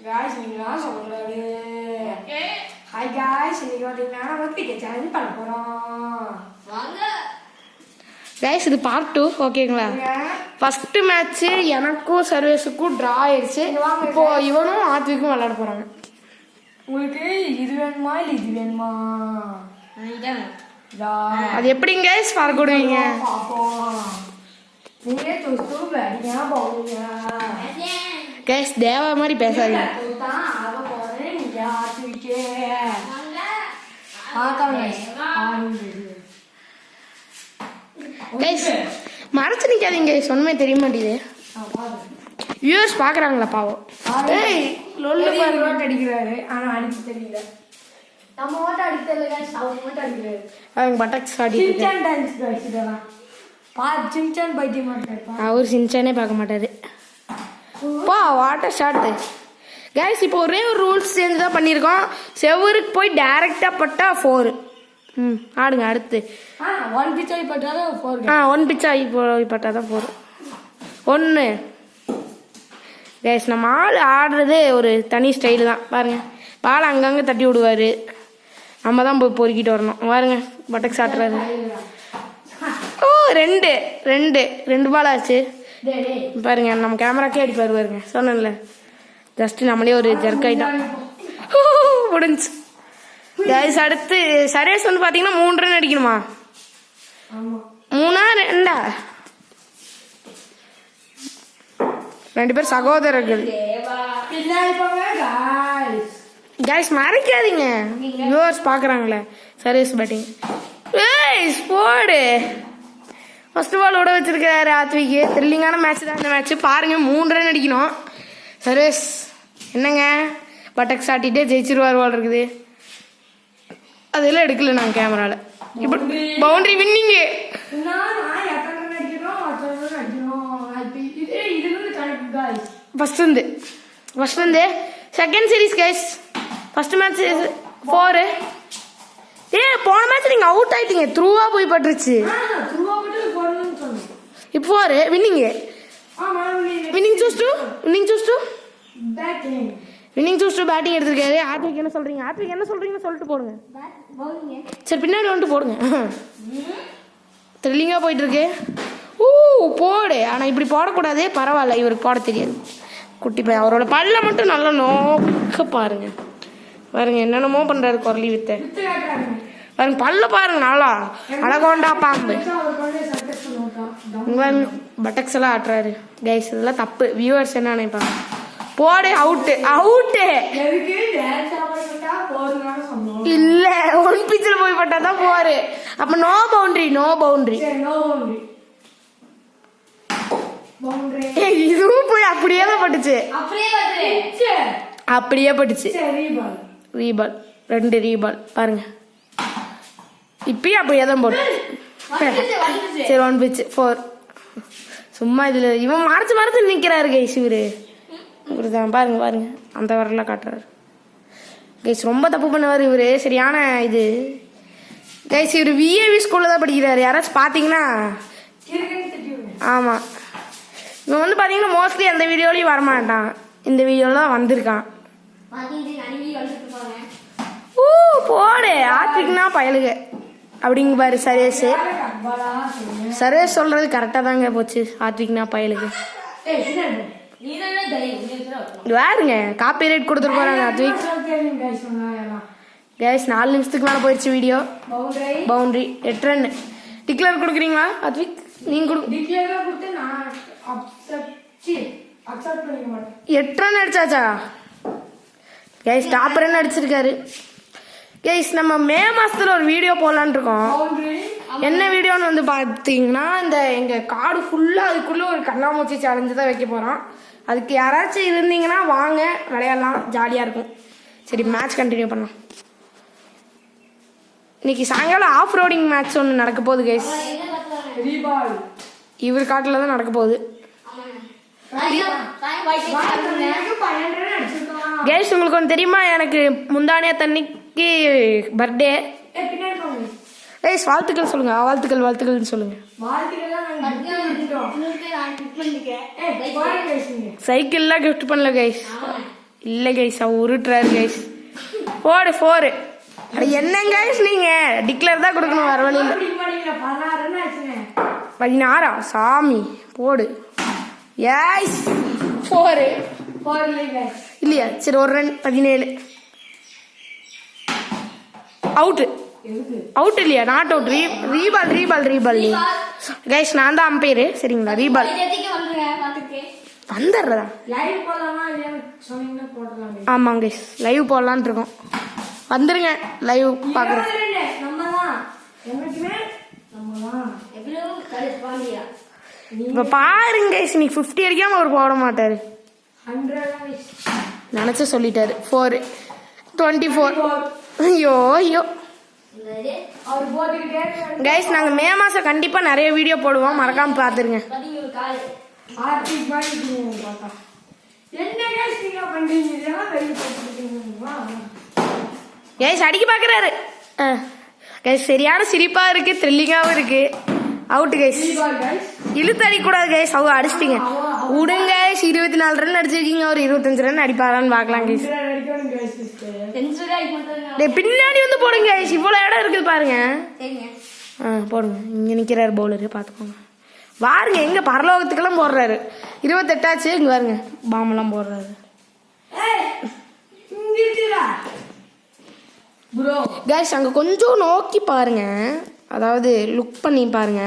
guys, நீங்க சொல்றாரு. Hi guys, இன்னைக்கு பாத்தீங்கன்னா நம்ம கிரிக்கெட் சேலஞ்ச் பண்ண போறோம். வாங்க. guys, இது பார்ட் 2 ஓகேங்களா? ஃபர்ஸ்ட் மேட்ச் எனக்கும் சர்வேஸுக்கும் டிரா ஆயிருச்சு. இப்போ இவனும் ஆத்விக்கும் விளையாட போறாங்க. உங்களுக்கு இது வேணுமா இல்ல இது வேணுமா? அது எப்படிங்க guys பார்க்கடுவீங்க? நீங்களே தூத்து பேடியா போவீங்க. guys தேவா மாதிரி பேசாதீங்க. guys மறைச்சு நிக்காதீங்க guys, ஒண்ணுமே தெரிய மாட்டேங்குது. வியூவர்ஸ் பாக்குறாங்களா பாவம். ஏய் லொல்ல பாருங்க அடிக்கிறாரு, ஆனா அடிக்க தெரியல. நம்ம ஓட்ட அடிக்க தெரியல guys, அவங்க ஓட்ட அடிக்கிறாரு. அவங்க பட்டக்ஸ் ஆடிட்டு சின்சான் டான்ஸ் guys இதெல்லாம். சின்சான் பைத்தியம் மாட்டாரு. அவர் சின்சானே பார்க்க மாட்டாரு. பா வாட்டர் ஷாட் கைஸ். இப்போ ஒரே ஒரு ரூல்ஸ் சேஞ்ச் தான் பண்ணியிருக்கோம். செவருக்கு போய் டைரக்டா பட்டா 4. ஆடுங்க அடுத்து. ஒன் பிச் ஆகி பட்டாதான் 4. ஒன் பிச் ஆகி பட்டாதான் 4. 1 கைஸ். நம்ம ஆள் ஆடுறது ஒரு தனி ஸ்டைல் தான் பாருங்க. பால் அங்கங்கே தட்டி விடுவாரு, நம்ம தான் போய் பொறுக்கிட்டு வரணும். பாருங்க பட்டக் சாட்டுறாரு. ஓ 2 பால் ஆச்சு பாருங்க. நம்ம கேமராக்கே அடிப்பாரு பாருங்க. சொன்னேன்ல ஜஸ்ட் நம்மளே ஒரு ஜர்க் ஆயிட்டோம். முடிஞ்சு கைஸ். அடுத்து சரேஸ் வந்து பாத்தீங்கன்னா 3 ரன் அடிக்கணுமா? 3 2 பேர் சகோதரர்கள். கைஸ் மறைக்காதீங்க, வியூவர்ஸ் பாக்குறாங்களே. சரேஸ் பேட்டிங். ஏய் போடு. ஃபர்ஸ்ட் பால் ஓட வச்சிருக்காரு ஆத்விக்கு. த்ரில்லிங்கான மேட்ச் தான் இந்த மேட்ச். பாருங்க 3 ரன் அடிக்கணும். சர்வேஸ் என்னங்க பட்டக் சாட்டிட்டே ஜெயிச்சிருவார் போல் இருக்குது. அதெல்லாம் எடுக்கல நாங்கள் கேமரால. இப்போ பவுண்டரி வின்னிங்கு. ஃபர்ஸ்ட் வந்து second series guys. First match 4. போன மேட்ச் நீங்க அவுட் ஆயிட்டீங்க, த்ரூவா போய் பட்டுருச்சு. இப்போ 4 winning. Winning choose to batting எடுத்திருக்காரு. ஆத்விக் என்ன சொல்றீங்கன்னு சொல்லிட்டு போடுங்க. சரி பின்னாடி வந்துட்டு போடுங்க. த்ரில்லிங்கா போயிட்டு இருக்கு. போடு. ஆனா இப்படி போடக்கூடாது. பரவாயில்ல, இவருக்கு போட தெரியாது. குட்டி பையன். அவரோட பல்ல மட்டும் நல்லா நோக்க பாருங்க. பாருங்க என்னென்னமோ பண்றாரு குரலி வித்த. பாருங்க பல்ல பாருங்க, நல்லா அழகோண்டா பாம்பு. பட்டக்ஸ் எல்லாம் ஆட்டுறாரு கைஸ். இதெல்லாம் தப்பு. வியூவர்ஸ் என்ன நினைப்பாங்க? போடு. அவுட்டு இல்ல, 1 பிச்சில் போய் பட்டாதான் 4. அப்ப நோ பவுண்டரி. இதுவும் போய் அப்படியே தான் பட்டுச்சு. ரீபால் 2 ரீபால் பாருங்க. இப்பயும் அப்படியே தான் போட்டு. சரி 1 பிச் 4. சும்மா இதுல இவன் மறைச்சு நிக்கிறாரு கைஸ். இவருதான் பாருங்க அந்த வரலாம் காட்டுறாரு கைஸ். ரொம்ப தப்பு பண்ணுவார் இவரு. சரியான இது கைஸ். இவரு விஏவி ஸ்கூல்ல தான் படிக்கிறாரு. யாராச்சும் பாத்தீங்கன்னா ஆமா. இவன் வந்து பாத்தீங்கன்னா மோஸ்ட்லி அந்த வீடியோலயும் வரமாட்டான். இந்த வீடியோல தான் வந்திருக்கான். போடு. ஆத்விக்னா பயலுக அப்படிங்க பாரு. சரேஷ் சொல்றது கரெக்டா தாங்க போச்சு. ஆத்விக்னா பயலுக வேறுங்க. காப்பி ரைட் கொடுத்துட்டு போறாங்க ஆத்விக். கைஸ் 4 நிமிஷத்துக்கு மேல போயிடுச்சு வீடியோ. Boundary 8 run. டிக்ளேர் கொடுக்குறீங்களா ஆத்விக்? நீங்க 8 ரன் அடிச்சாச்சா கைஸ்? டாப் ரன் அடிச்சிருக்காரு கைஸ். நம்ம மே மாசத்துல ஒரு வீடியோ போடலான்னு இருக்கோம். என்ன வீடியோன்னு வந்து பாத்தீங்கன்னா, இந்த எங்க காடு ஃபுல்லா அதுக்குள்ள ஒரு கண்ணாமூச்சி சேலஞ்சு தான் வைக்க போறோம். அதுக்கு யாராச்சும் இருந்தீங்கன்னா வாங்க, விளையாடலாம், ஜாலியா இருக்கும். சரி மேட்ச் கண்டினியூ பண்ணலாம். இன்னைக்கு சாயங்காலம் ஆஃப் ரோடிங் மேட்ச் ஒன்று நடக்க போகுது கைஸ். இவர் காட்டுல தான் நடக்க போகுது கைஸ். உங்களுக்கு ஒன்று தெரியுமா? எனக்கு முந்தானியா தண்ணிக்கு பர்த்டே கைஸ். வாழ்த்துக்கள் சொல்லுங்க. வாழ்த்துக்கள்னு சொல்லுங்க. சைக்கிள்லாம் கிஃப்ட் பண்ணல கைஸ். இல்லை கைஸ் அவ உருட்டுறாரு கைஸ். போடு 4. என்ன கைஸ் நீங்க டிக்ளேர் தான் கொடுக்கணும், வர வழி இல்லை. 16 சாமி போடு. ஏஸ் 4 இல்லையா? சரி ஒரு ரன் 17. அவுட்டு அவுட் இல்லையா? Not out. ரீபால் கைஸ். நான் தான் அம்பையரு சரிங்களா? ரீபால் வந்துடுறதா? ஆமாங்க கைஸ் லைவ் போடலான் இருக்கோம். வந்துருங்க லைவ் பார்க்குறேன். இப்போ பாருங்க கைஸ் இன்னைக்கு 50 அடிக்காம அவர் போட மாட்டாரு நினச்ச சொல்லிட்டாரு. 4 24. ஐயோ கைஸ் நாங்கள் மே மாதம் கண்டிப்பாக நிறைய வீடியோ போடுவோம், மறக்காம பார்த்துருங்க. கைஸ் அடிக்க பார்க்குறாரு கைஸ். சரியான சிரிப்பாக இருக்கு, த்ரில்லிங்காகவும் இருக்கு. Out guys. இழுத்து அடிக்கூடாது கைஸ். அவங்க அடிச்சிட்டீங்க விடுங்க கைஸ். 24 ரன் அடிச்சிருக்கீங்க, ஒரு 25 ரன் அடிப்பாரான்னு பார்க்கலாம் கைஸ். பின்னாடி வந்து போடுங்க கைஸ், இவ்வளோ இடம் இருக்குது பாருங்க. போடுங்க. இங்கே நிற்கிறாரு பவுலரு, பார்த்துக்கோங்க. பாருங்க எங்க பரலோகத்துக்கெல்லாம் போடுறாரு. 28 ஆச்சு. இங்க பாருங்க பாம்பெல்லாம் போடுறாரு. கைஸ் அங்கே கொஞ்சம் நோக்கி பாருங்க, அதாவது லுக் பண்ணி பாருங்க.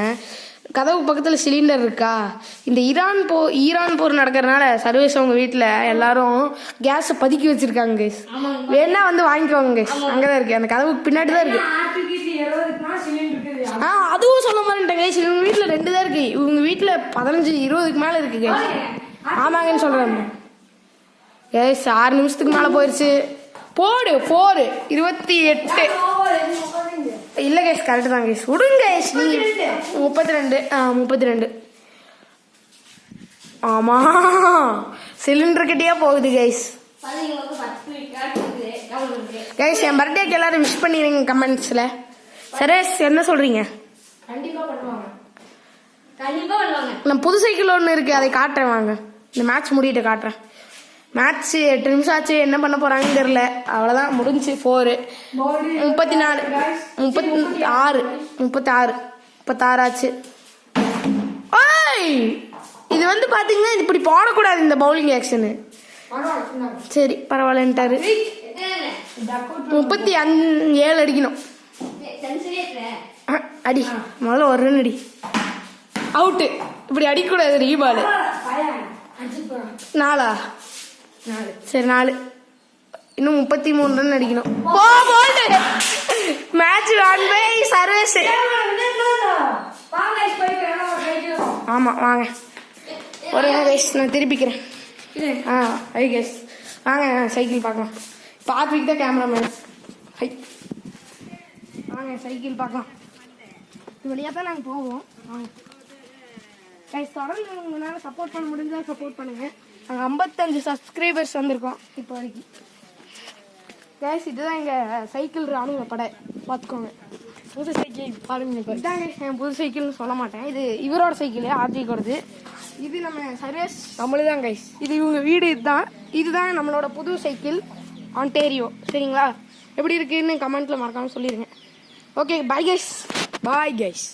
கதவு பக்கத்தில் சிலிண்டர் இருக்கா? இந்த ஈரான் போர் நடக்கிறதுனால சர்வீஸ் அவங்க வீட்டில் எல்லாரும் கேஸை பதுக்கி வச்சிருக்காங்க கைஸ். வேணா வந்து வாங்கிக்கோங்க கைஸ். அங்கதான் இருக்கு, அந்த கதவுக்கு பின்னாடி தான் இருக்கு. அதுவும் சொல்ல மாட்டேன் கைஸ். இவங்க வீட்டில் 2 தான் இருக்கு. இவங்க வீட்டில் 15-20க்கு மேலே இருக்கு கைஸ். ஆமாங்கன்னு சொல்றாங்க கைஸ். 6 நிமிஷத்துக்கு மேலே போயிடுச்சு. போடு 4 28. இல்லை கைஸ் கரெக்டு தான் கைஸ். விடுங்க கைஸ். நீங்கள் 32. ஆமா சிலிண்டர் கிட்டே போகுது கைஸ். கைஸ் என் பர்த்டேக்கு எல்லாரும் விஷ் பண்ணிடுங்க கமெண்ட்ஸ்ல. சரேஷ் என்ன சொல்றீங்க? நான் புது சைக்கிள் ஒன்று இருக்கு, அதை காட்டுறேன் வாங்க. இந்த மேட்ச் முடிட்டு காட்டுறேன். மேட்ச் 8 நிமிஷம் ஆச்சு, என்ன பண்ண போறாங்கன்னு தெரியல. அவ்வளோதான் முடிஞ்சு. 4 34 36 ஆச்சு. இது வந்து பாத்தீங்கன்னா இப்படி போடக்கூடாது இந்த பவுலிங் ஆக்ஷனு. சரி பரவாயில்லன்ட்டாரு. 37 அடிக்கணும். அடி முதல்ல ஒரு ரன் அடி. அவுட்டு. இப்படி அடிக்கூடாது. ரீபால் 4. சரி 4. இன்னும் 33 ரன் அடிக்கணும். Match on by service. ஆமா வாங்க ஒரு கைஸ் நான் திருப்பிக்கிறேன். ஹை கைஸ் வாங்க சைக்கிள் பார்க்கலாம். பார்த்துக்கிட்டு தான் கேமராமேன். ஹை வாங்க சைக்கிள் பார்க்கலாம். இது வழியாக தான் நாங்கள் போவோம். வாங்க கைஸ் தொடர்ந்து உங்களால் சப்போர்ட் பண்ண முடிஞ்சால் சப்போர்ட் பண்ணுங்கள். நாங்கள் 55 சப்ஸ்கிரைபர்ஸ் வந்திருக்கோம் இப்போ வரைக்கும். கைஸ் இதுதான் எங்கள் சைக்கிள் ராணுவ படை, பார்த்துக்கோங்க. புது சைக்கிள் பாருங்க. இப்போ இதாங்க என் புது சைக்கிள்னு சொல்ல மாட்டேன், இது இவரோட சைக்கிள் ஆர்ஜிக்கோடது. இது நம்ம சர்வீஸ் நம்மளுதான் கைஸ். இது இவங்க வீடு. இதுதான் நம்மளோட புது சைக்கிள் ஆன்டேரியோ. சரிங்களா? எப்படி இருக்குன்னு கமெண்ட்டில் மறக்காமல் சொல்லிடுங்க. Okay bye guys.